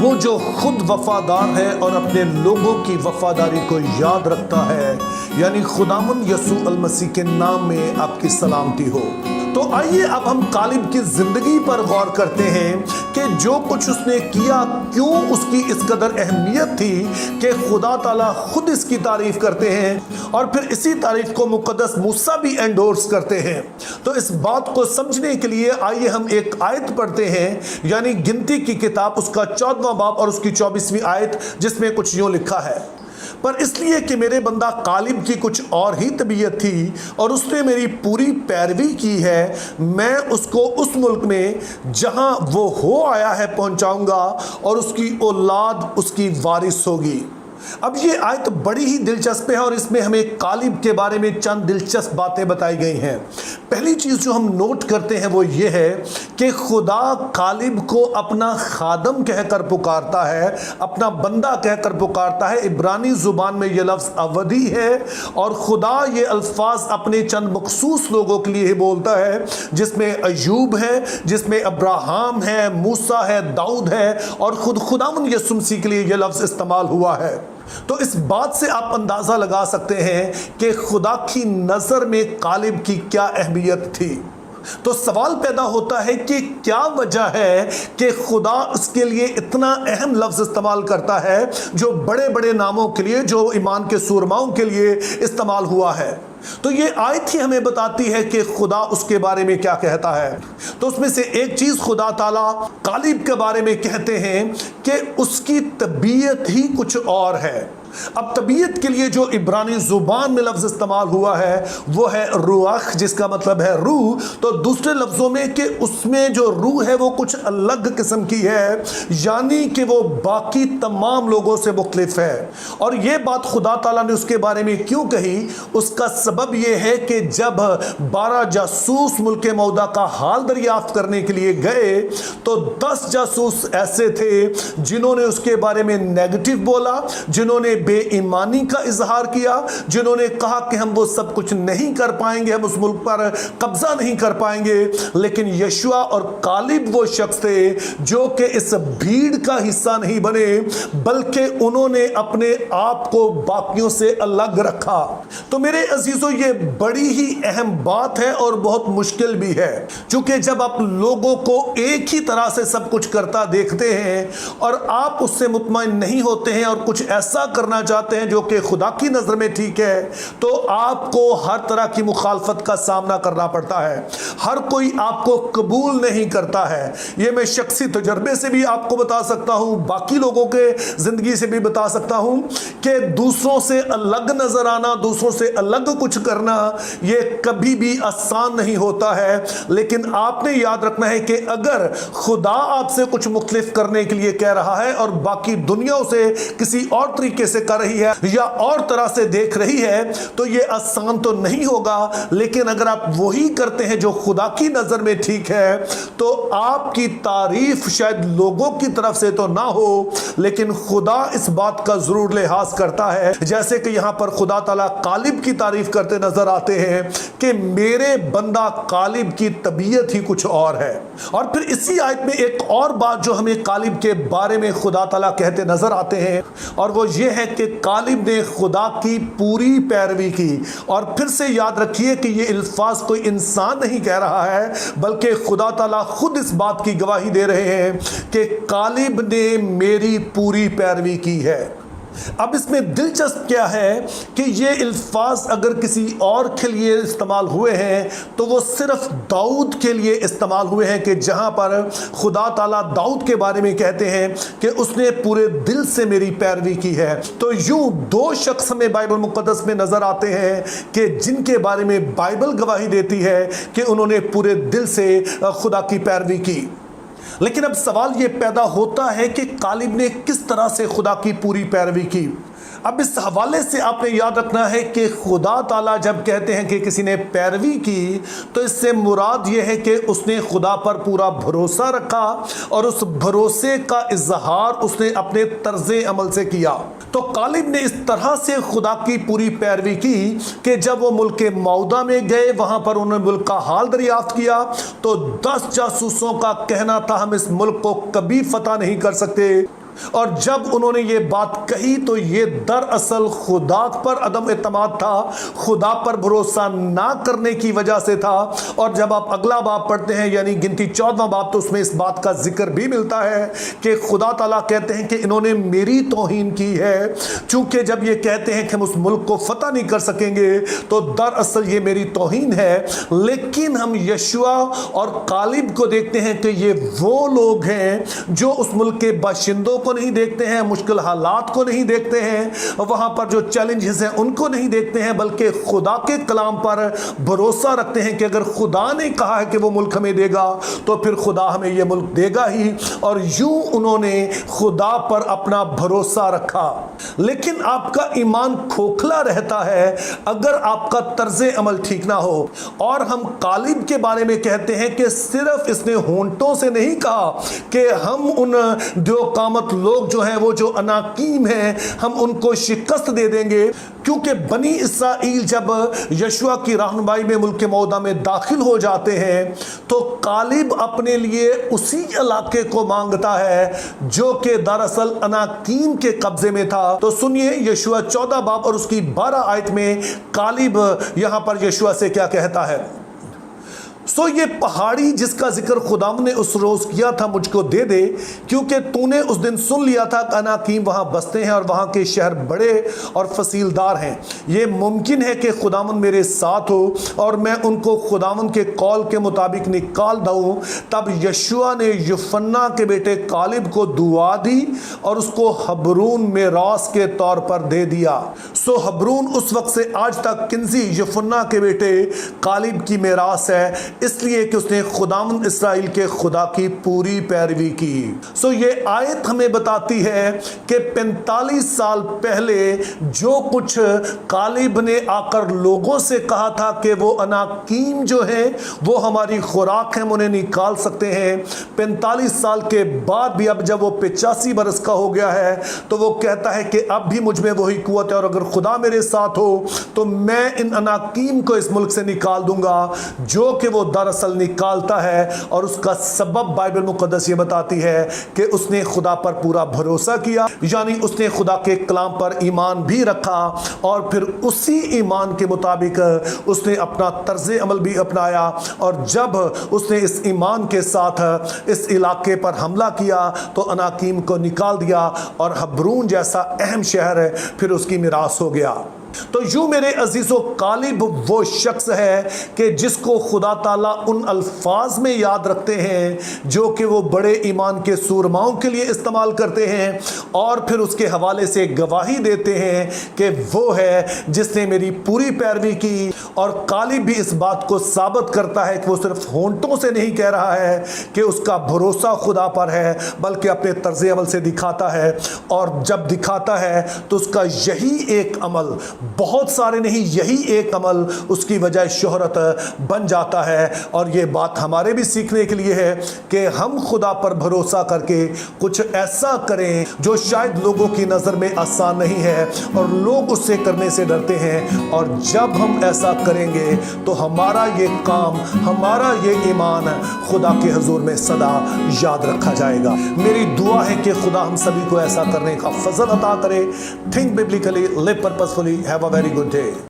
وہ جو خود وفادار ہے اور اپنے لوگوں کی وفاداری کو یاد رکھتا ہے، یعنی خداوند یسوع المسیح کے نام میں آپ کی سلامتی ہو۔ تو آئیے اب ہم کالب کی زندگی پر غور کرتے ہیں کہ جو کچھ اس نے کیا کیوں اس کی اس قدر اہمیت تھی کہ خدا تعالیٰ خود اس کی تعریف کرتے ہیں اور پھر اسی تعریف کو مقدس موسیٰ بھی انڈورس کرتے ہیں۔ تو اس بات کو سمجھنے کے لیے آئیے ہم ایک آیت پڑھتے ہیں، یعنی گنتی کی کتاب اس کا 14واں باب اور اس کی 24ویں آیت، جس میں کچھ یوں لکھا ہے: پر اس لیے کہ میرے بندہ کالب کی کچھ اور ہی طبیعت تھی اور اس نے میری پوری پیروی کی ہے، میں اس کو اس ملک میں جہاں وہ ہو آیا ہے پہنچاؤں گا اور اس کی اولاد اس کی وارث ہوگی۔ اب یہ آیت بڑی ہی دلچسپ ہے اور اس میں ہمیں کالب کے بارے میں چند دلچسپ باتیں بتائی گئی ہیں۔ پہلی چیز جو ہم نوٹ کرتے ہیں وہ یہ ہے کہ خدا کالب کو اپنا خادم کہہ کر پکارتا ہے، اپنا بندہ کہہ کر پکارتا ہے۔ عبرانی زبان میں یہ لفظ عبدی ہے اور خدا یہ الفاظ اپنے چند مخصوص لوگوں کے لیے ہی بولتا ہے، جس میں ایوب ہے، جس میں ابراہیم ہے، موسیٰ ہے، داؤد ہے، اور خود خداوند یسوع مسیح کے لیے یہ لفظ استعمال ہوا ہے۔ تو اس بات سے آپ اندازہ لگا سکتے ہیں کہ خدا کی نظر میں کالب کی کیا اہمیت تھی۔ تو سوال پیدا ہوتا ہے کہ کیا وجہ ہے کہ خدا اس کے لیے اتنا اہم لفظ استعمال کرتا ہے جو بڑے بڑے ناموں کے لیے، جو ایمان کے سورماؤں کے لیے استعمال ہوا ہے۔ تو یہ آیت ہی ہمیں بتاتی ہے کہ خدا اس کے بارے میں کیا کہتا ہے۔ تو اس میں سے ایک چیز خدا تعالیٰ کالب کے بارے میں کہتے ہیں کہ اس کی طبیعت ہی کچھ اور ہے۔ اب طبیعت کے لیے جو عبرانی زبان میں لفظ استعمال ہوا ہے وہ ہے روح، جس کا مطلب ہے روح۔ تو دوسرے لفظوں میں کہ اس میں جو روح ہے وہ کچھ الگ قسم کی ہے، یعنی کہ وہ باقی تمام لوگوں سے مختلف ہے۔ اور یہ بات خدا تعالیٰ نے اس کے بارے میں کیوں کہی؟ اس کا سبب یہ ہے کہ جب 12 جاسوس ملک موعودہ کا حال دریافت کرنے کے لیے گئے تو 10 جاسوس ایسے تھے جنہوں نے اس کے بارے میں نیگیٹو بولا، جنہوں نے بے ایمانی کا اظہار کیا، جنہوں نے کہا کہ ہم وہ سب کچھ نہیں کر پائیں گے، ہم اس ملک پر قبضہ نہیں کر پائیں گے۔ لیکن یشوع اور کالب وہ شخص تھے جو کہ اس بھیڑ کا حصہ نہیں بنے، بلکہ انہوں نے اپنے آپ کو باقیوں سے الگ رکھا۔ تو میرے عزیزو، یہ بڑی ہی اہم بات ہے اور بہت مشکل بھی ہے، چونکہ جب آپ لوگوں کو ایک ہی طرح سے سب کچھ کرتا دیکھتے ہیں اور آپ اس سے مطمئن نہیں ہوتے ہیں اور کچھ ایسا کرنا چاہتے ہیں جو کہ خدا کی نظر میں ٹھیک ہے، تو آپ کو ہر طرح کی مخالفت کا سامنا کرنا پڑتا ہے۔ ہر کوئی آپ کو قبول نہیں کرتا ہے۔ یہ میں شخصی تجربے سے بھی آپ کو بتا سکتا ہوں، باقی لوگوں کے زندگی سے بھی بتا سکتا ہوں کہ دوسروں سے الگ نظر آنا، دوسروں سے الگ کچھ کرنا، یہ کبھی بھی آسان نہیں ہوتا ہے۔ لیکن آپ نے یاد رکھنا ہے کہ اگر خدا آپ سے کچھ مختلف کرنے کے لیے کہہ رہا ہے اور باقی دنیا اسے کسی اور طریقے سے کر رہی ہے یا اور طرح سے دیکھ رہی ہے، تو یہ آسان تو نہیں ہوگا۔ لیکن اگر آپ وہی کرتے ہیں جو خدا کی نظر میں ٹھیک ہے، تو آپ کی تعریف شاید لوگوں کی طرف سے تو نہ ہو، لیکن خدا اس بات کا ضرور لحاظ کرتا ہے۔ جیسے کہ یہاں پر خدا تعالیٰ کالب کی تعریف کرتے نظر آتے ہیں کہ میرے بندہ کالب کی طبیعت ہی کچھ اور ہے۔ اور پھر اسی آیت میں ایک اور بات جو ہمیں کالب کے بارے میں خدا تعالیٰ کہتے نظر آتے ہیں، اور وہ یہ ہے کہ کالب نے خدا کی پوری پیروی کی۔ اور پھر سے یاد رکھیے کہ یہ الفاظ کوئی انسان نہیں کہہ رہا ہے، بلکہ خدا تعالیٰ خود اس بات کی گواہی دے رہے ہیں کہ کالب نے میری پوری پیروی کی ہے۔ اب اس میں دلچسپ کیا ہے کہ یہ الفاظ اگر کسی اور کے لیے استعمال ہوئے ہیں تو وہ صرف داؤد کے لیے استعمال ہوئے ہیں، کہ جہاں پر خدا تعالیٰ داؤد کے بارے میں کہتے ہیں کہ اس نے پورے دل سے میری پیروی کی ہے۔ تو یوں دو شخص ہمیں بائبل مقدس میں نظر آتے ہیں کہ جن کے بارے میں بائبل گواہی دیتی ہے کہ انہوں نے پورے دل سے خدا کی پیروی کی۔ لیکن اب سوال یہ پیدا ہوتا ہے کہ کالب نے کس طرح سے خدا کی پوری پیروی کی۔ اب اس حوالے سے آپ نے یاد رکھنا ہے کہ خدا تعالیٰ جب کہتے ہیں کہ کسی نے پیروی کی، تو اس سے مراد یہ ہے کہ اس نے خدا پر پورا بھروسہ رکھا اور اس بھروسے کا اظہار اس نے اپنے طرز عمل سے کیا۔ تو کالب نے اس طرح سے خدا کی پوری پیروی کی کہ جب وہ ملک موعودہ میں گئے، وہاں پر انہوں نے ملک کا حال دریافت کیا، تو 10 جاسوسوں کا کہنا تھا ہم اس ملک کو کبھی فتح نہیں کر سکتے، اور جب انہوں نے یہ بات کہی تو یہ دراصل خدا پر عدم اعتماد تھا، خدا پر بھروسہ نہ کرنے کی وجہ سے تھا۔ اور جب آپ اگلا باب پڑھتے ہیں یعنی گنتی 14واں باب، تو اس میں اس بات کا ذکر بھی ملتا ہے کہ خدا تعالیٰ کہتے ہیں کہ انہوں نے میری توہین کی ہے، چونکہ جب یہ کہتے ہیں کہ ہم اس ملک کو فتح نہیں کر سکیں گے تو دراصل یہ میری توہین ہے۔ لیکن ہم یشوع اور کالب کو دیکھتے ہیں کہ یہ وہ لوگ ہیں جو اس ملک کے باشندوں کو نہیں دیکھتے ہیں، مشکل حالات کو نہیں دیکھتے ہیں، وہاں پر جو چیلنجز ہیں ان کو نہیں دیکھتے ہیں، بلکہ خدا کے کلام پر بھروسہ رکھتے ہیں کہ اگر خدا نے کہا ہے کہ وہ ملک ہمیں دے گا تو پھر خدا ہمیں یہ ملک دے گا ہی۔ اور یوں انہوں نے خدا پر اپنا بھروسہ رکھا۔ لیکن آپ کا ایمان کھوکھلا رہتا ہے اگر آپ کا طرز عمل ٹھیک نہ ہو۔ اور ہم کالب کے بارے میں کہتے ہیں کہ صرف اس نے ہونٹوں سے نہیں کہا کہ ہم ان دو قامت لوگ جو ہیں وہ جو اناکیم ہیں ہم ان کو شکست دے دیں گے، کیونکہ بنی اسرائیل جب یشوع کی رہنمائی میں ملک موعودہ میں داخل ہو جاتے ہیں تو کالب اپنے لیے اسی علاقے کو مانگتا ہے جو کہ دراصل اناکیم کے قبضے میں تھا۔ تو سنیے یشوع 14 باب اور اس کی 12 آیت میں کالب یہاں پر یشوع سے کیا کہتا ہے۔ سو یہ پہاڑی جس کا ذکر خداوند نے اس روز کیا تھا مجھ کو دے دے، کیونکہ تو نے اس دن سن لیا تھا کہ اناکیم وہاں بستے ہیں اور وہاں کے شہر بڑے اور فصیلدار ہیں۔ یہ ممکن ہے کہ خداوند میرے ساتھ ہو اور میں ان کو خداوند کے قول کے مطابق نکال دوں۔ تب یشوع نے یفنہ کے بیٹے کالب کو دعا دی اور اس کو حبرون میراث کے طور پر دے دیا۔ سو حبرون اس وقت سے آج تک کنزی یفنہ کے بیٹے کالب کی میراث ہے، اس لیے کہ اس نے خداوند اسرائیل کے خدا کی پوری پیروی کی۔ سو یہ آیت ہمیں بتاتی ہے کہ 45 سال پہلے جو کچھ کالب نے آ کر لوگوں سے کہا تھا کہ وہ اناکیم جو ہیں وہ ہماری خوراک ہیں، ہم انہیں نکال سکتے ہیں، 45 سال کے بعد بھی اب جب وہ 85 برس کا ہو گیا ہے تو وہ کہتا ہے کہ اب بھی مجھ میں وہی قوت ہے اور اگر خدا میرے ساتھ ہو تو میں ان اناکیم کو اس ملک سے نکال دوں گا، جو کہ وہ دراصل نکالتا ہے۔ اور اس کا سبب بائبل مقدس یہ بتاتی ہے کہ اس نے خدا پر پورا بھروسہ کیا، یعنی اس نے خدا کے کلام پر ایمان بھی رکھا اور پھر اسی ایمان کے مطابق اس نے اپنا طرز عمل بھی اپنایا۔ اور جب اس نے اس ایمان کے ساتھ اس علاقے پر حملہ کیا تو اناکیم کو نکال دیا اور حبرون جیسا اہم شہر ہے پھر اس کی میراث ہو گیا۔ تو یوں میرے عزیزو کالب وہ شخص ہے کہ جس کو خدا تعالیٰ ان الفاظ میں یاد رکھتے ہیں جو کہ وہ بڑے ایمان کے سورماؤں کے لیے استعمال کرتے ہیں، اور پھر اس کے حوالے سے گواہی دیتے ہیں کہ وہ ہے جس نے میری پوری پیروی کی۔ اور کالب بھی اس بات کو ثابت کرتا ہے کہ وہ صرف ہونٹوں سے نہیں کہہ رہا ہے کہ اس کا بھروسہ خدا پر ہے، بلکہ اپنے طرز عمل سے دکھاتا ہے۔ اور جب دکھاتا ہے تو اس کا یہی ایک عمل، بہت سارے نہیں، یہی ایک عمل اس کی وجہ شہرت بن جاتا ہے۔ اور یہ بات ہمارے بھی سیکھنے کے لیے ہے کہ ہم خدا پر بھروسہ کر کے کچھ ایسا کریں جو شاید لوگوں کی نظر میں آسان نہیں ہے اور لوگ اس سے کرنے سے ڈرتے ہیں، اور جب ہم ایسا کریں گے تو ہمارا یہ کام، ہمارا یہ ایمان خدا کے حضور میں صدا یاد رکھا جائے گا۔ میری دعا ہے کہ خدا ہم سبھی کو ایسا کرنے کا فضل عطا کرے۔ Think biblically, live purposefully, have a very good day.